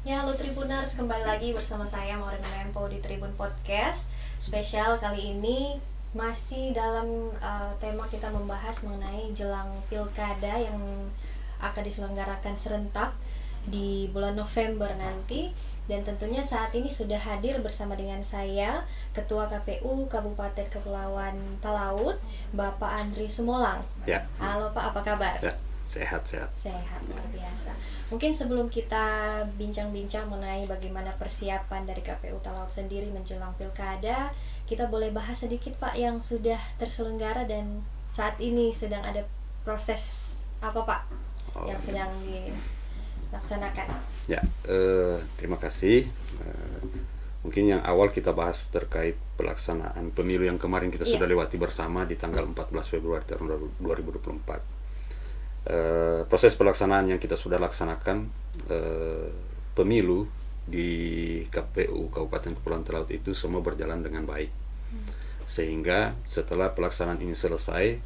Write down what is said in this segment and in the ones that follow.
Ya, halo Tribuners, kembali lagi bersama saya Maureen Mempo di Tribun Podcast. Spesial kali ini masih dalam tema kita membahas mengenai jelang pilkada yang akan diselenggarakan serentak di bulan November nanti. Dan tentunya saat ini sudah hadir bersama dengan saya Ketua KPU Kabupaten Kepulauan Talaut, Bapak Andri Sumolang. Ya. Halo Pak, apa kabar? Ya, sehat. Sehat, luar biasa. Mungkin sebelum kita bincang-bincang mengenai bagaimana persiapan dari KPU Talaut sendiri menjelang pilkada, kita boleh bahas sedikit Pak yang sudah terselenggara dan saat ini sedang ada proses apa Pak yang sedang dilaksanakan. Ya, terima kasih. Mungkin yang awal kita bahas terkait pelaksanaan pemilu yang kemarin kita sudah lewati bersama di tanggal 14 Februari tahun 2024. Proses pelaksanaan yang kita sudah laksanakan pemilu di KPU Kabupaten Kepulauan Talaut itu semua berjalan dengan baik. Sehingga setelah pelaksanaan ini selesai,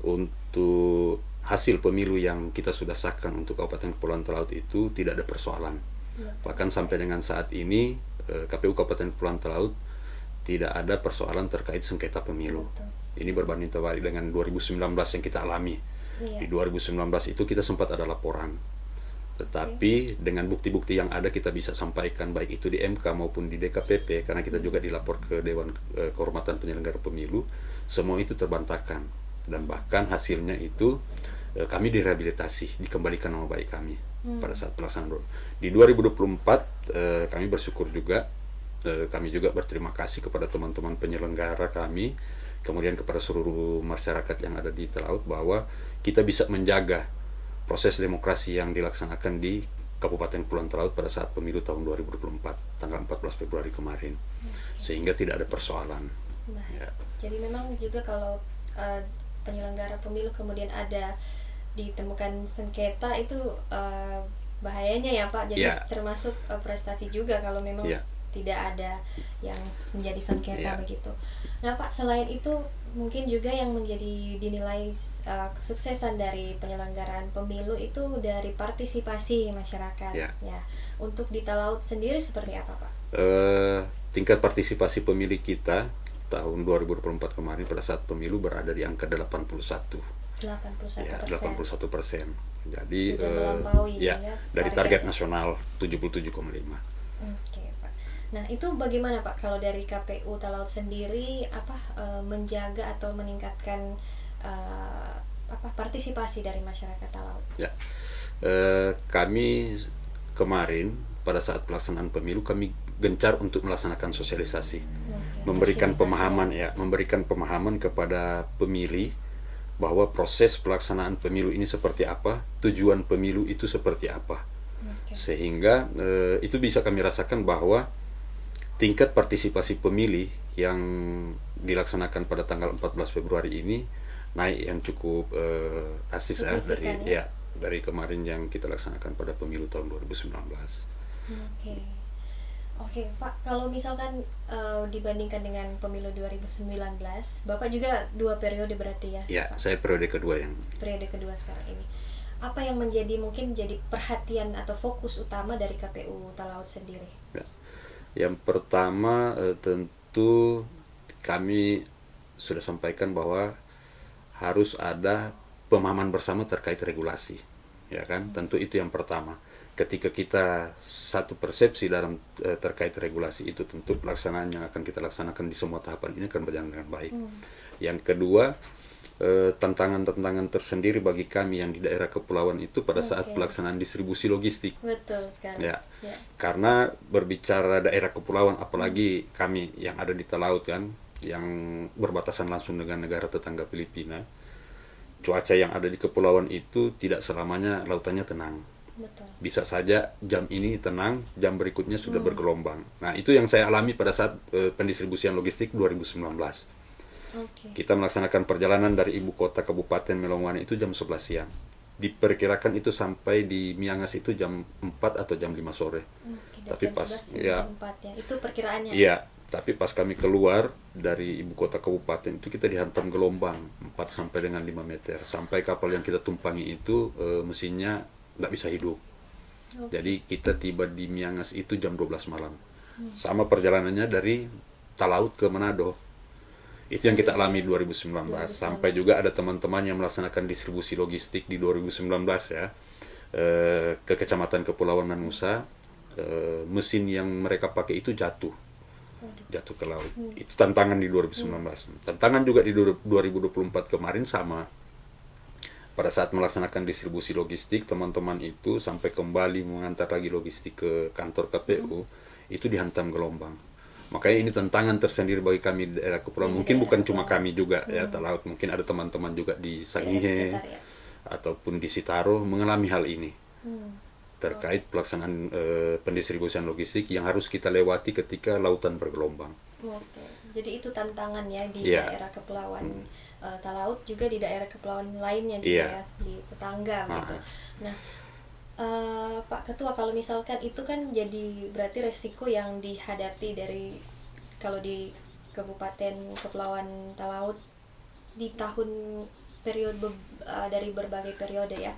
untuk hasil pemilu yang kita sudah sahkan untuk Kabupaten Kepulauan Talaut itu tidak ada persoalan. Bahkan sampai dengan saat ini KPU Kabupaten Kepulauan Talaut tidak ada persoalan terkait sengketa pemilu. Ini berbanding terbalik dengan 2019 yang kita alami. Di 2019 itu kita sempat ada laporan, tetapi dengan bukti-bukti yang ada kita bisa sampaikan baik itu di MK maupun di DKPP, karena kita juga dilapor ke Dewan Kehormatan Penyelenggara Pemilu, semua itu terbantahkan dan bahkan hasilnya itu kami direhabilitasi, dikembalikan nama baik kami pada saat pelaksanaan. Di 2024 kami bersyukur juga, kami juga berterima kasih kepada teman-teman penyelenggara kami, kemudian kepada seluruh masyarakat yang ada di Talaut, bahwa kita bisa menjaga proses demokrasi yang dilaksanakan di Kabupaten Kepulauan Talaut pada saat pemilu tahun 2024 tanggal 14 Februari kemarin, sehingga tidak ada persoalan. Ya. Jadi memang juga kalau penyelenggara pemilu kemudian ada ditemukan sengketa itu bahayanya ya Pak, jadi termasuk prestasi juga kalau memang tidak ada yang menjadi sengketa begitu. Nah Pak, selain itu mungkin juga yang menjadi dinilai kesuksesan dari penyelenggaraan pemilu itu dari partisipasi masyarakat. Ya, untuk di Talaut sendiri seperti apa Pak? Tingkat partisipasi pemilih kita tahun 2024 kemarin pada saat pemilu berada di angka 81%. 81%. Jadi sudah melampaui dari target nasional 77,5. Oke Pak. Nah itu bagaimana Pak kalau dari KPU Talaut sendiri menjaga atau meningkatkan partisipasi dari masyarakat Talaut? Ya, kami kemarin pada saat pelaksanaan pemilu kami gencar untuk melaksanakan sosialisasi, memberikan pemahaman kepada pemilih bahwa proses pelaksanaan pemilu ini seperti apa, tujuan pemilu itu seperti apa, sehingga itu bisa kami rasakan bahwa tingkat partisipasi pemilih yang dilaksanakan pada tanggal 14 Februari ini naik yang cukup asik dari kemarin yang kita laksanakan pada pemilu tahun 2019. Oke Pak, kalau misalkan dibandingkan dengan pemilu 2019, Bapak juga 2 periode berarti ya? Ya, Pak? Saya periode kedua sekarang ini. Apa yang mungkin jadi perhatian atau fokus utama dari KPU Talaut sendiri? Ya. Yang pertama tentu kami sudah sampaikan bahwa harus ada pemahaman bersama terkait regulasi, ya kan? Tentu itu yang pertama. Ketika kita satu persepsi dalam terkait regulasi itu, tentu pelaksanaan yang akan kita laksanakan di semua tahapan ini akan berjalan dengan baik. Yang kedua, tantangan-tantangan tersendiri bagi kami yang di daerah kepulauan itu pada saat pelaksanaan distribusi logistik. Betul sekali. Karena berbicara daerah kepulauan, apalagi kami yang ada di Talaut kan, yang berbatasan langsung dengan negara tetangga Filipina, cuaca yang ada di kepulauan itu tidak selamanya lautannya tenang. Betul. Bisa saja jam ini tenang, jam berikutnya sudah bergelombang. Nah, itu yang saya alami pada saat pendistribusian logistik 2019. Kita melaksanakan perjalanan dari ibu kota Kabupaten Melongwane itu jam 11 siang. Diperkirakan itu sampai di Miangas itu jam 4 atau jam 5 sore. Tapi jam pas jam 4 ya. Itu perkiraannya. Iya, tapi pas kami keluar dari ibu kota kabupaten itu kita dihantam gelombang 4 sampai dengan 5 meter. Sampai kapal yang kita tumpangi itu mesinnya nggak bisa hidup. Jadi kita tiba di Miangas itu jam 12 malam. Sama perjalanannya dari Talaut ke Manado. Itu yang kita alami 2019. Sampai juga ada teman-teman yang melaksanakan distribusi logistik di 2019 ya. Ke Kecamatan Kepulauan Nanusa. Mesin yang mereka pakai itu jatuh ke laut. Itu tantangan di 2019. Tantangan juga di 2024 kemarin sama. Pada saat melaksanakan distribusi logistik, teman-teman itu sampai kembali mengantar lagi logistik ke kantor KPU, itu dihantam gelombang. Makanya ini tantangan tersendiri bagi kami di daerah kepulauan. Mungkin bukan cuma kami juga ya Talaut, mungkin ada teman-teman juga di Sangihe ataupun di Sitaro mengalami hal ini. Terkait pelaksanaan pendistribusian logistik yang harus kita lewati ketika lautan bergelombang. Jadi itu tantangan ya di daerah kepulauan Talaut, juga di daerah kepulauan lainnya juga ya, di tetangga gitu. Nah, Pak Ketua, kalau misalkan itu kan jadi berarti resiko yang dihadapi dari kalau di Kabupaten Kepulauan Talaut di tahun periode dari berbagai periode ya.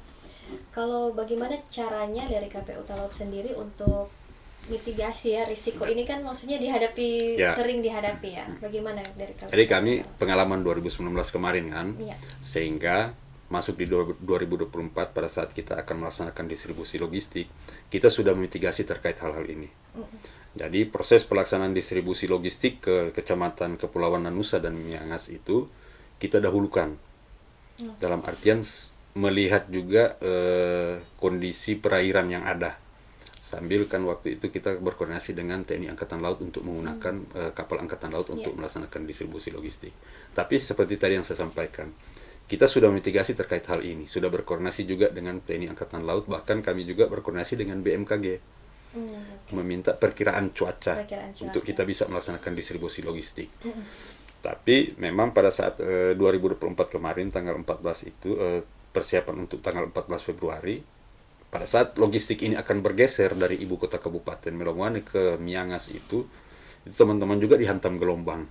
Kalau bagaimana caranya dari KPU Talaut sendiri untuk mitigasi ya risiko ini, kan maksudnya dihadapi sering dihadapi ya. Bagaimana dari KPU? Jadi kami pengalaman 2019 kemarin kan, sehingga masuk di 2024 pada saat kita akan melaksanakan distribusi logistik, kita sudah memitigasi terkait hal-hal ini. Jadi proses pelaksanaan distribusi logistik ke Kecamatan Kepulauan Nanusa dan Miangas itu kita dahulukan. Dalam artian melihat juga kondisi perairan yang ada. Sambil kan waktu itu kita berkoordinasi dengan TNI Angkatan Laut untuk menggunakan kapal Angkatan Laut untuk melaksanakan distribusi logistik. Tapi seperti tadi yang saya sampaikan, kita sudah mitigasi terkait hal ini, sudah berkoordinasi juga dengan TNI Angkatan Laut, bahkan kami juga berkoordinasi dengan BMKG meminta perkiraan cuaca untuk kita bisa melaksanakan distribusi logistik. Tapi memang pada saat 2024 kemarin tanggal 14 itu persiapan untuk tanggal 14 Februari, pada saat logistik ini akan bergeser dari ibu kota kabupaten Melongoane ke Miangas itu teman-teman juga dihantam gelombang.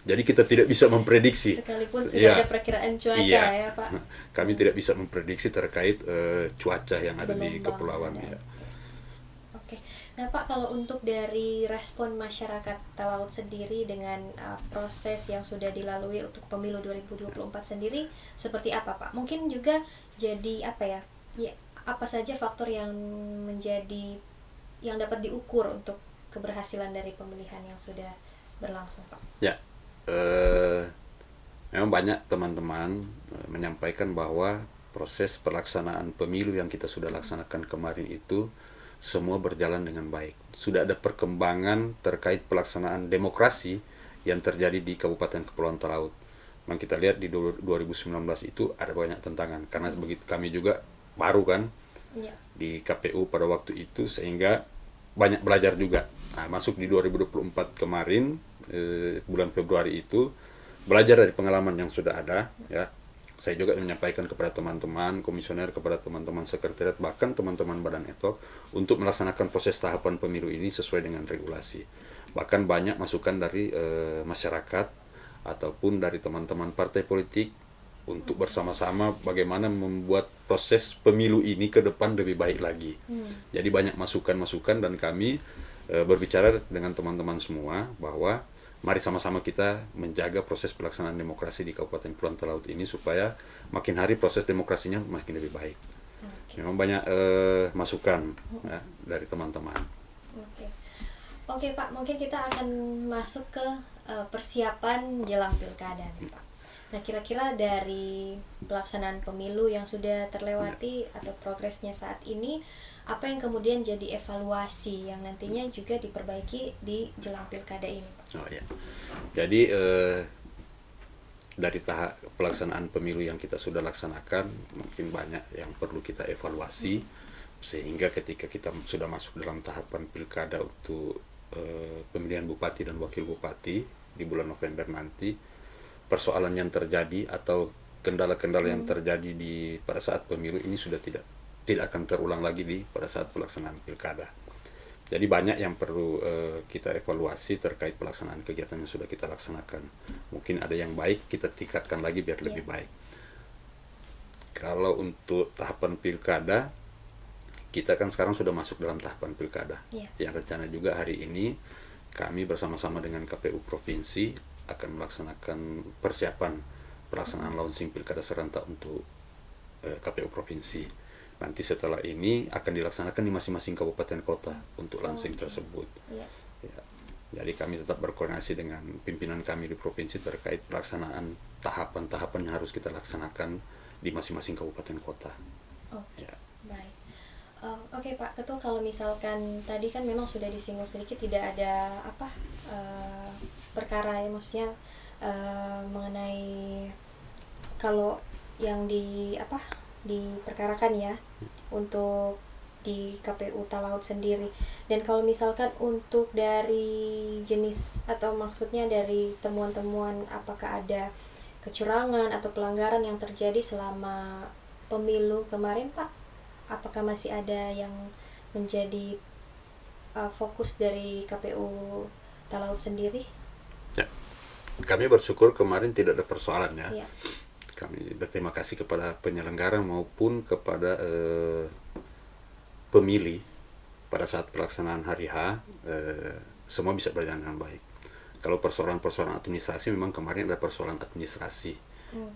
Jadi kita tidak bisa memprediksi. Sekalipun sudah ada perkiraan cuaca ya Pak. Kami tidak bisa memprediksi terkait cuaca yang ada di kepulauan ya. Oke. Nah Pak, kalau untuk dari respon masyarakat Talaut sendiri dengan proses yang sudah dilalui untuk pemilu 2024 sendiri seperti apa Pak? Mungkin juga jadi apa ya? Ya, apa saja faktor yang dapat diukur untuk keberhasilan dari pemilihan yang sudah berlangsung Pak? Ya, memang banyak teman-teman menyampaikan bahwa proses pelaksanaan pemilu yang kita sudah laksanakan kemarin itu semua berjalan dengan baik. Sudah ada perkembangan terkait pelaksanaan demokrasi yang terjadi di Kabupaten Kepulauan Talaut. Memang kita lihat di 2019 itu ada banyak tantangan, karena begitu kami juga baru kan di KPU pada waktu itu, sehingga banyak belajar juga. Nah, masuk di 2024 kemarin bulan Februari itu belajar dari pengalaman yang sudah ada ya. Saya juga menyampaikan kepada teman-teman komisioner, kepada teman-teman sekretariat, bahkan teman-teman Badan Etok untuk melaksanakan proses tahapan pemilu ini sesuai dengan regulasi. Bahkan banyak masukan dari masyarakat ataupun dari teman-teman partai politik untuk bersama-sama bagaimana membuat proses pemilu ini ke depan lebih baik lagi. Jadi banyak masukan-masukan, dan kami berbicara dengan teman-teman semua bahwa mari sama-sama kita menjaga proses pelaksanaan demokrasi di Kabupaten Kepulauan Talaut ini supaya makin hari proses demokrasinya makin lebih baik. Memang banyak masukan ya, dari teman-teman. Oke Pak, mungkin kita akan masuk ke persiapan jelang pilkada nih Pak. Nah, kira-kira dari pelaksanaan pemilu yang sudah terlewati atau progresnya saat ini, apa yang kemudian jadi evaluasi yang nantinya juga diperbaiki di jelang pilkada ini, Pak? Oh ya, jadi dari tahap pelaksanaan pemilu yang kita sudah laksanakan, mungkin banyak yang perlu kita evaluasi, sehingga ketika kita sudah masuk dalam tahapan pilkada untuk pemilihan bupati dan wakil bupati di bulan November nanti, persoalan yang terjadi atau kendala-kendala yang terjadi pada saat pemilu ini sudah tidak akan terulang lagi pada saat pelaksanaan pilkada. Jadi banyak yang perlu kita evaluasi terkait pelaksanaan kegiatan yang sudah kita laksanakan. Mungkin ada yang baik, kita tingkatkan lagi biar lebih baik. Kalau untuk tahapan pilkada, kita kan sekarang sudah masuk dalam tahapan pilkada. Yang rencana juga hari ini kami bersama-sama dengan KPU Provinsi akan melaksanakan persiapan pelaksanaan launching pilkada serentak untuk KPU Provinsi. Nanti setelah ini akan dilaksanakan di masing-masing kabupaten kota untuk launching tersebut. Ya. Jadi kami tetap berkoordinasi dengan pimpinan kami di provinsi terkait pelaksanaan tahapan-tahapan yang harus kita laksanakan di masing-masing kabupaten kota. Baik. Oke Pak Ketua, kalau misalkan tadi kan memang sudah disinggung sedikit tidak ada perkara ya, maksudnya mengenai kalau yang diperkarakan ya untuk di KPU Talaut sendiri. Dan kalau misalkan untuk dari jenis atau maksudnya dari temuan-temuan apakah ada kecurangan atau pelanggaran yang terjadi selama pemilu kemarin Pak, apakah masih ada yang menjadi fokus dari KPU Talaut sendiri? Ya, kami bersyukur kemarin tidak ada persoalan ya. Kami berterima kasih kepada penyelenggara maupun kepada pemilih pada saat pelaksanaan hari H, semua bisa berjalan dengan baik. Kalau persoalan-persoalan administrasi, memang kemarin ada persoalan administrasi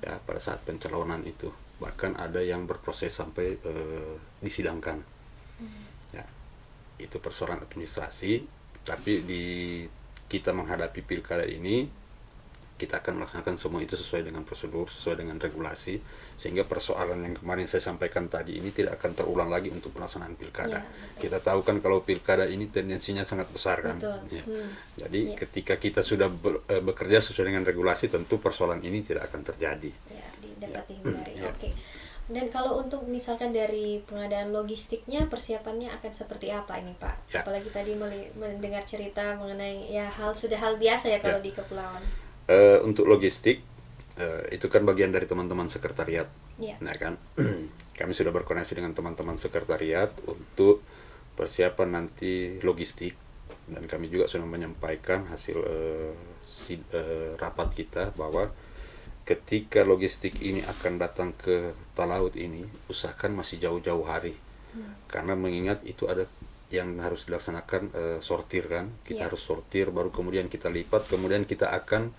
ya pada saat pencalonan itu, bahkan ada yang berproses sampai disidangkan. Ya, itu persoalan administrasi. Tapi kita menghadapi pilkada ini, kita akan melaksanakan semua itu sesuai dengan prosedur, sesuai dengan regulasi, sehingga persoalan yang kemarin saya sampaikan tadi ini tidak akan terulang lagi untuk pelaksanaan pilkada. Kita tahu kan kalau pilkada ini tendensinya sangat besar kan. Jadi ketika kita sudah bekerja sesuai dengan regulasi, tentu persoalan ini tidak akan terjadi. Dapat dihindari. Oke. Dan kalau untuk misalkan dari pengadaan logistiknya, persiapannya akan seperti apa ini Pak? Apalagi tadi mendengar cerita mengenai hal biasa ya kalau di kepulauan. Untuk logistik itu kan bagian dari teman-teman sekretariat. Nah kan, kami sudah berkoordinasi dengan teman-teman sekretariat untuk persiapan nanti logistik, dan kami juga sudah menyampaikan hasil rapat kita bahwa ketika logistik ini akan datang ke Talaut ini, usahakan masih jauh-jauh hari, karena mengingat itu ada yang harus dilaksanakan sortir kan, kita harus sortir, baru kemudian kita lipat, kemudian kita akan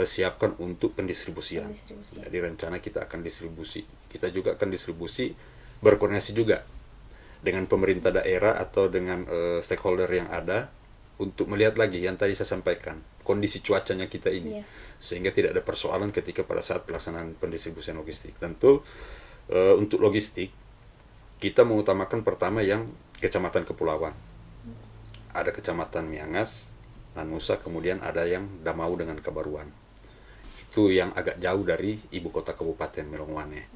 siapkan untuk pendistribusian. Jadi rencana kita akan distribusi, kita juga akan distribusi berkoordinasi juga dengan pemerintah daerah atau dengan stakeholder yang ada untuk melihat lagi yang tadi saya sampaikan, kondisi cuacanya kita ini, sehingga tidak ada persoalan ketika pada saat pelaksanaan pendistribusian logistik. Tentu untuk logistik kita mengutamakan pertama yang kecamatan kepulauan. Ada kecamatan Miangas, Nanusa, kemudian ada yang Damau dengan Kabaruan. Itu yang agak jauh dari ibu kota kabupaten Melongwane.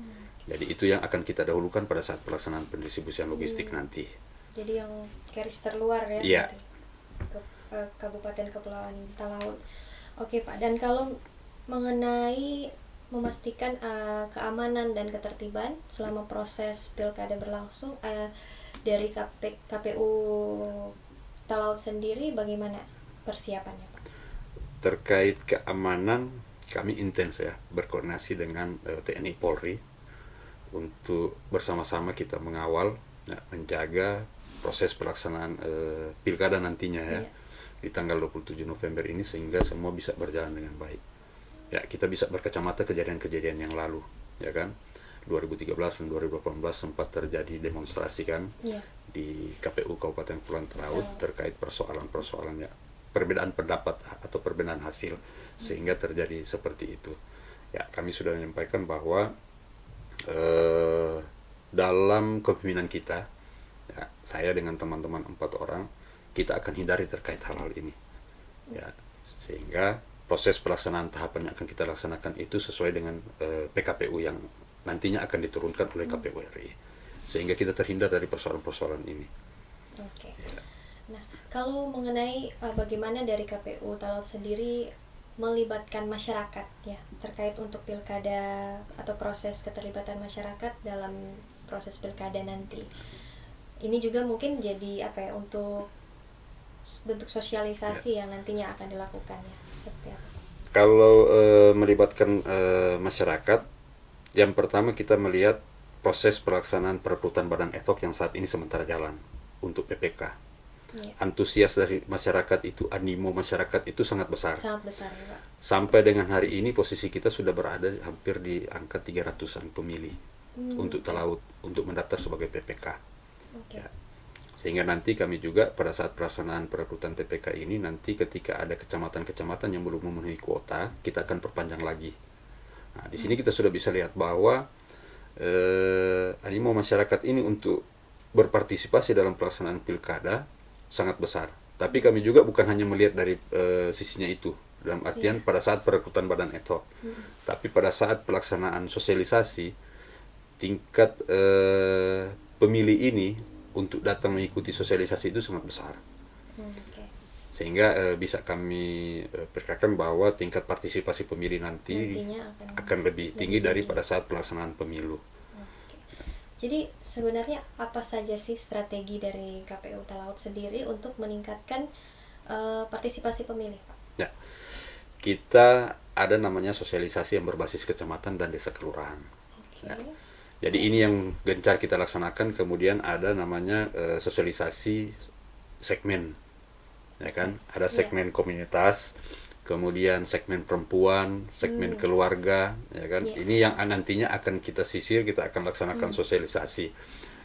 Jadi itu yang akan kita dahulukan pada saat pelaksanaan pendistribusian logistik nanti. Jadi yang garis terluar ya, dari Kabupaten Kepulauan Talaut. Oke Pak, dan kalau mengenai memastikan keamanan dan ketertiban selama proses pilkada berlangsung, dari KPU Talaut sendiri bagaimana persiapannya Pak? Terkait keamanan, kami intens ya berkoordinasi dengan TNI Polri untuk bersama-sama kita mengawal, menjaga proses pelaksanaan pilkada nantinya di tanggal 27 November ini, sehingga semua bisa berjalan dengan baik. Ya, kita bisa berkacamata kejadian-kejadian yang lalu, ya kan? 2013 dan 2018 sempat terjadi demonstrasi kan di KPU Kabupaten Kepulauan Talaut terkait persoalan-persoalan perbedaan pendapat atau perbedaan hasil, sehingga terjadi seperti itu. Ya, kami sudah menyampaikan bahwa dalam kepemimpinan kita, saya dengan teman-teman 4 orang, kita akan hindari terkait hal-hal ini. Ya, sehingga proses pelaksanaan tahapan yang akan kita laksanakan itu sesuai dengan PKPU yang nantinya akan diturunkan oleh KPU RI, sehingga kita terhindar dari persoalan-persoalan ini. Oke. Nah, kalau mengenai bagaimana dari KPU Talaut sendiri melibatkan masyarakat ya terkait untuk pilkada atau proses keterlibatan masyarakat dalam proses pilkada nanti, ini juga mungkin jadi untuk bentuk sosialisasi yang nantinya akan dilakukan ya, seperti apa? Kalau melibatkan masyarakat, yang pertama kita melihat proses pelaksanaan perekrutan badan ad hoc yang saat ini sementara jalan untuk PPK. Antusias dari masyarakat itu, animo masyarakat itu sangat besar. Sangat besar ya Pak. Sampai dengan hari ini posisi kita sudah berada hampir di angka 300-an pemilih untuk Talaut, untuk mendaftar sebagai PPK. Ya. Sehingga nanti kami juga pada saat pelaksanaan perekrutan PPK ini, nanti ketika ada kecamatan-kecamatan yang belum memenuhi kuota, kita akan perpanjang lagi. Nah, di sini kita sudah bisa lihat bahwa animo masyarakat ini untuk berpartisipasi dalam pelaksanaan pilkada sangat besar. Tapi kami juga bukan hanya melihat dari sisinya itu, dalam artian pada saat perekrutan badan ad hoc, tapi pada saat pelaksanaan sosialisasi, tingkat pemilih ini untuk datang mengikuti sosialisasi itu sangat besar. Sehingga bisa kami perkirakan bahwa tingkat partisipasi pemilih nanti akan lebih tinggi daripada saat pelaksanaan pemilu. Jadi sebenarnya apa saja sih strategi dari KPU Talaut sendiri untuk meningkatkan partisipasi pemilih, Pak? Ya, kita ada namanya sosialisasi yang berbasis kecamatan dan desa kelurahan. Ya. Jadi ini yang gencar kita laksanakan. Kemudian ada namanya sosialisasi segmen. Ya kan, ada segmen komunitas, kemudian segmen perempuan, segmen keluarga, ya kan. Ini yang nantinya akan kita sisir, kita akan laksanakan sosialisasi.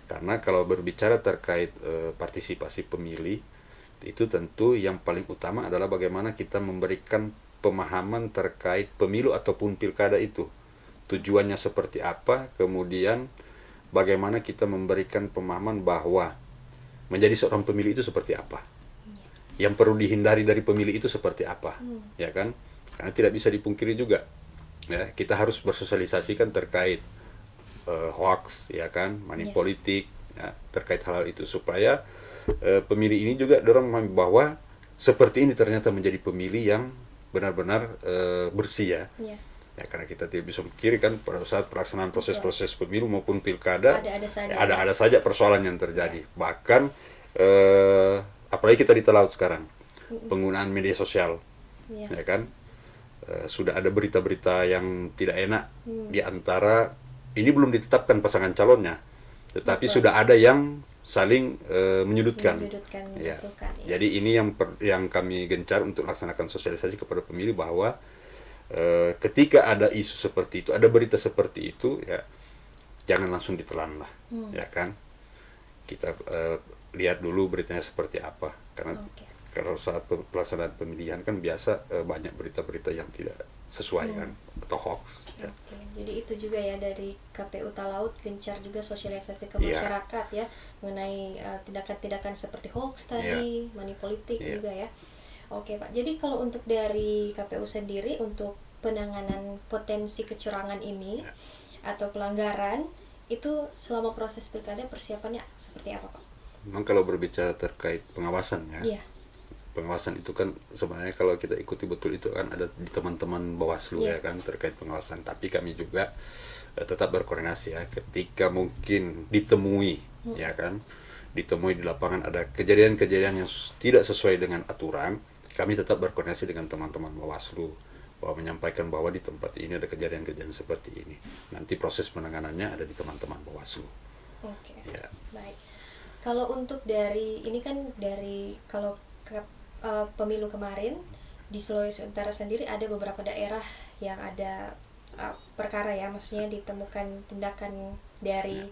Karena kalau berbicara terkait partisipasi pemilih, itu tentu yang paling utama adalah bagaimana kita memberikan pemahaman terkait pemilu ataupun pilkada itu. Tujuannya seperti apa, kemudian bagaimana kita memberikan pemahaman bahwa menjadi seorang pemilih itu seperti apa. Yang perlu dihindari dari pemilih itu seperti apa, ya kan? Karena tidak bisa dipungkiri juga, ya, kita harus bersosialisasikan terkait hoax, ya kan, money politik, ya, terkait hal itu supaya pemilih ini juga dorong memahami bahwa seperti ini ternyata menjadi pemilih yang benar-benar bersih, ya. Ya, karena kita tidak bisa memungkiri kan pada saat pelaksanaan proses-proses pemilu maupun pilkada ada saja persoalan yang terjadi. Bahkan apalagi kita di Talaut sekarang, penggunaan media sosial, ya kan, sudah ada berita-berita yang tidak enak di antara, ini belum ditetapkan pasangan calonnya, tetapi sudah ada yang saling menyudutkan. Ya. Jadi ini yang kami gencar untuk laksanakan sosialisasi kepada pemilih bahwa ketika ada isu seperti itu, ada berita seperti itu, ya jangan langsung ditelan lah, ya kan. Kita lihat dulu beritanya seperti apa, karena kalau saat pelaksanaan pemilihan kan biasa banyak berita-berita yang tidak sesuai kan, atau hoax. Ya. Jadi itu juga ya dari KPU Talaut gencar juga sosialisasi ke masyarakat ya mengenai tindakan-tindakan seperti hoax tadi, money politik juga ya. Oke Pak, jadi kalau untuk dari KPU sendiri untuk penanganan potensi kecurangan ini atau pelanggaran itu selama proses pilkada persiapannya seperti apa Pak? Memang kalau berbicara terkait pengawasan ya, pengawasan itu kan sebenarnya kalau kita ikuti betul itu kan ada di teman-teman Bawaslu ya kan terkait pengawasan. Tapi kami juga tetap berkoordinasi ya ketika mungkin ditemui ya kan, ditemui di lapangan ada kejadian-kejadian yang tidak sesuai dengan aturan, kami tetap berkoordinasi dengan teman-teman Bawaslu bahwa menyampaikan bahwa di tempat ini ada kejadian-kejadian seperti ini. Nanti proses penanganannya ada di teman-teman Bawaslu. Oke. Ya. Baik. Kalau untuk dari ini kan dari kalau pemilu kemarin di Sulawesi Utara sendiri ada beberapa daerah yang ada perkara ya, maksudnya ditemukan tindakan dari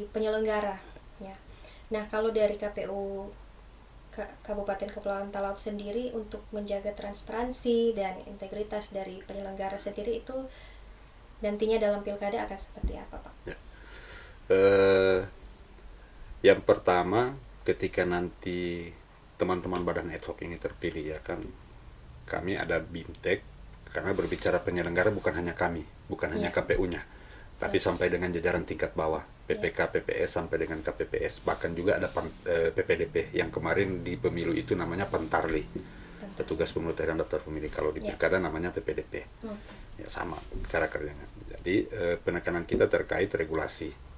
penyelenggara ya. Nah, kalau dari KPU Kabupaten Kepulauan Talaut sendiri untuk menjaga transparansi dan integritas dari penyelenggara sendiri itu nantinya dalam pilkada akan seperti apa Pak? Ya. Yang pertama ketika nanti teman-teman badan ad hoc ini terpilih ya kan, kami ada BIMTEK, karena berbicara penyelenggara bukan hanya kami, bukan hanya KPU-nya, tapi sampai dengan jajaran tingkat bawah, PPK, PPS sampai dengan KPPS, bahkan juga ada PPDP yang kemarin di pemilu itu namanya Pantarli, petugas pemutahiran daftar pemilih. Kalau di pilkada namanya PPDP. Ya sama cara kerjanya. Jadi penekanan kita terkait regulasi.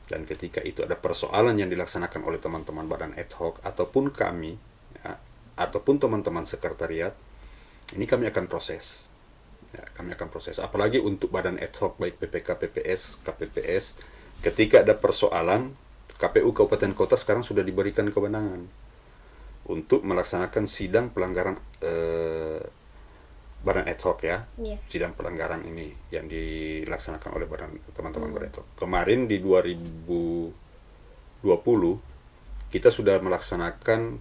Dan ketika itu ada persoalan yang dilaksanakan oleh teman-teman badan ad hoc ataupun kami ya, ataupun teman-teman sekretariat, ini kami akan proses Ya, kami akan proses. Apalagi untuk badan ad hoc baik PPK, PPS, KPPS, ketika ada persoalan, KPU Kabupaten Kota sekarang sudah diberikan kewenangan untuk melaksanakan sidang pelanggaran badan ad hoc ya. Yeah. Sidang pelanggaran ini yang dilaksanakan oleh teman-teman badan ad hoc. Kemarin di 2020 kita sudah melaksanakan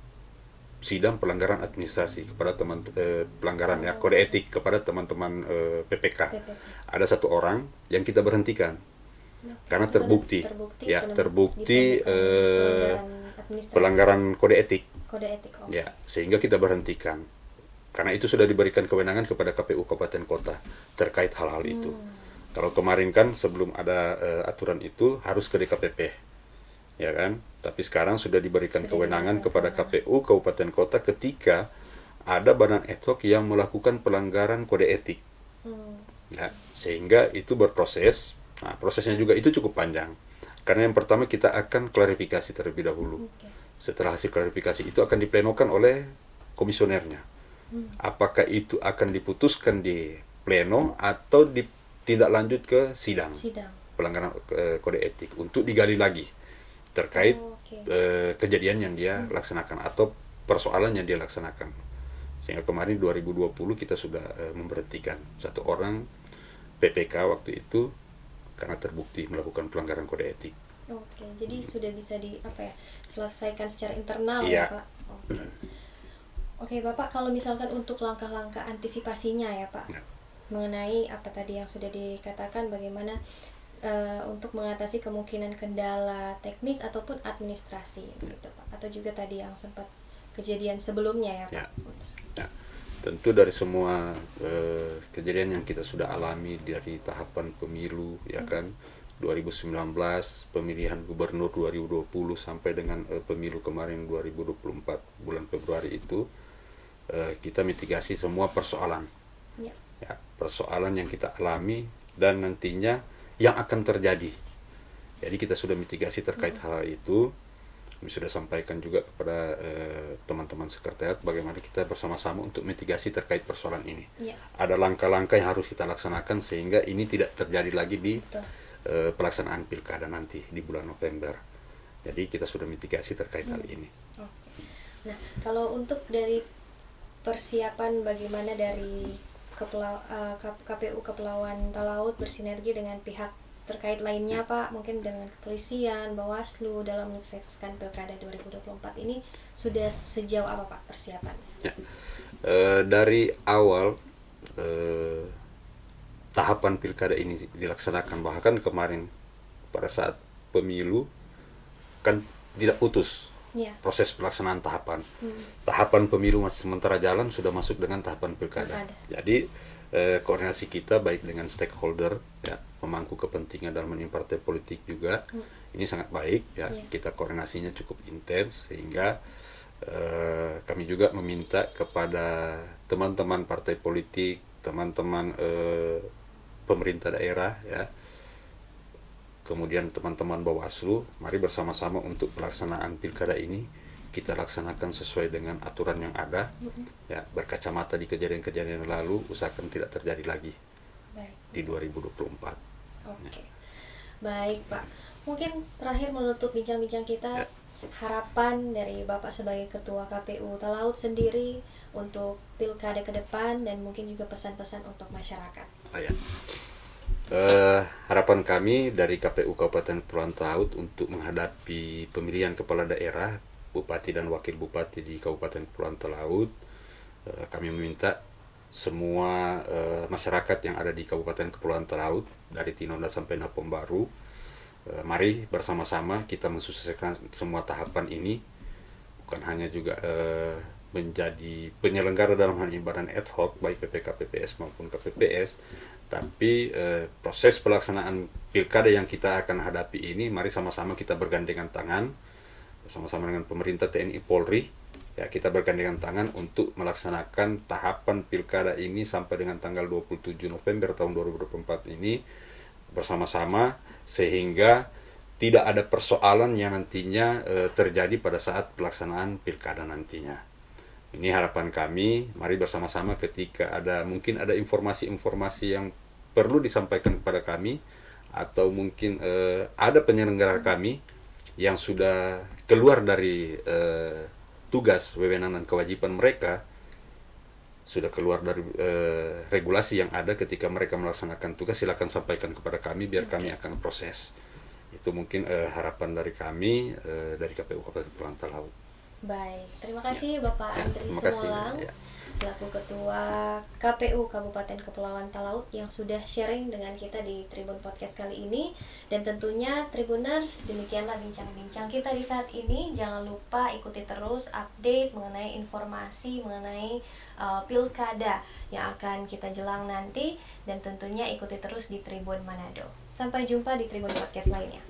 sidang pelanggaran administrasi kepada pelanggaran ya, kode etik kepada teman-teman PPK. Ada satu orang yang kita berhentikan karena terbukti pelanggaran kode etik. Ya, sehingga kita berhentikan. Karena itu sudah diberikan kewenangan kepada KPU Kabupaten Kota terkait hal-hal itu. Kalau kemarin kan sebelum ada aturan itu harus ke DKPP, ya kan? Tapi sekarang sudah diberikan kewenangan kepada KPU Kabupaten Kota ketika ada badan ad hoc yang melakukan pelanggaran kode etik. Ya, sehingga itu berproses. Nah, prosesnya juga itu cukup panjang. Karena yang pertama kita akan klarifikasi terlebih dahulu. Setelah hasil klarifikasi itu akan diplenokan oleh komisionernya. Apakah itu akan diputuskan di pleno atau tidak lanjut ke sidang pelanggaran kode etik untuk digali lagi terkait kejadian yang dia laksanakan atau persoalan yang dia laksanakan. Sehingga kemarin 2020 kita sudah memberhentikan satu orang PPK waktu itu karena terbukti melakukan pelanggaran kode etik. Oke, jadi sudah bisa selesaikan secara internal ya Pak. Oke Bapak, kalau misalkan untuk langkah-langkah antisipasinya ya Pak, mengenai apa tadi yang sudah dikatakan, bagaimana untuk mengatasi kemungkinan kendala teknis ataupun administrasi gitu Pak, atau juga tadi yang sempat kejadian sebelumnya ya Pak. Ya. Tentu dari semua kejadian yang kita sudah alami dari tahapan pemilu ya kan, 2019, pemilihan gubernur 2020 sampai dengan pemilu kemarin 2024 bulan Februari itu, kita mitigasi semua persoalan. Ya, persoalan yang kita alami dan nantinya yang akan terjadi. Jadi kita sudah mitigasi terkait hal itu. Kami sudah sampaikan juga kepada teman-teman sekretariat bagaimana kita bersama-sama untuk mitigasi terkait persoalan ini. Ada langkah-langkah yang harus kita laksanakan sehingga ini tidak terjadi lagi di pelaksanaan pilkada nanti di bulan November. Jadi kita sudah mitigasi terkait hal ini. Nah, kalau untuk dari persiapan bagaimana dari KPU Kepulauan Talaut bersinergi dengan pihak terkait lainnya Pak, mungkin dengan kepolisian, Bawaslu dalam menyukseskan Pilkada 2024 ini sudah sejauh apa Pak persiapan? Ya. Dari awal tahapan Pilkada ini dilaksanakan, bahkan kemarin pada saat pemilu kan tidak putus proses pelaksanaan tahapan. Tahapan pemilu masih sementara jalan, sudah masuk dengan tahapan Pilkada. Jadi koordinasi kita baik dengan stakeholder ya, pemangku kepentingan dalam ini partai politik juga ini sangat baik ya. Kita koordinasinya cukup intens sehingga kami juga meminta kepada teman-teman partai politik, teman-teman pemerintah daerah ya, kemudian teman-teman Bawaslu, mari bersama-sama untuk pelaksanaan pilkada ini kita laksanakan sesuai dengan aturan yang ada, ya, berkacamata di kejadian-kejadian yang lalu, usahakan tidak terjadi lagi di 2024. Oke. Baik Pak, mungkin terakhir menutup bincang-bincang kita, harapan dari Bapak sebagai Ketua KPU Talaut sendiri untuk pilkada ke depan dan mungkin juga pesan-pesan untuk masyarakat. Harapan kami dari KPU Kabupaten Kepulauan Talaut untuk menghadapi pemilihan kepala daerah, bupati dan wakil bupati di Kabupaten Kepulauan Talaut, kami meminta semua masyarakat yang ada di Kabupaten Kepulauan Talaut dari Tinonda sampai Napom Baru, mari bersama-sama kita mensukseskan semua tahapan ini, bukan hanya juga menjadi penyelenggara dalam hal ini badan ad hoc baik PPK, PPS maupun KPPS, tapi proses pelaksanaan pilkada yang kita akan hadapi ini, mari sama-sama kita bergandengan tangan bersama-sama dengan pemerintah, TNI, Polri ya, kita bergandengan tangan untuk melaksanakan tahapan pilkada ini sampai dengan tanggal 27 November tahun 2024 ini bersama-sama, sehingga tidak ada persoalan yang nantinya terjadi pada saat pelaksanaan pilkada nantinya. Ini harapan kami, mari bersama-sama ketika mungkin ada informasi-informasi yang perlu disampaikan kepada kami, atau mungkin ada penyelenggara kami yang sudah keluar dari tugas, wewenang dan kewajiban mereka, sudah keluar dari regulasi yang ada ketika mereka melaksanakan tugas, silakan sampaikan kepada kami biar kami akan proses. Itu mungkin harapan dari kami dari KPU Kabupaten Kepulauan Talaut. Baik, terima kasih Bapak Andri Simolang, selaku Ketua KPU Kabupaten Kepulauan Talaut yang sudah sharing dengan kita di Tribun Podcast kali ini. Dan tentunya Tribuners, demikianlah bincang-bincang kita di saat ini. Jangan lupa ikuti terus update mengenai informasi mengenai Pilkada yang akan kita jelang nanti, dan tentunya ikuti terus di Tribun Manado. Sampai jumpa di Tribun Podcast lainnya.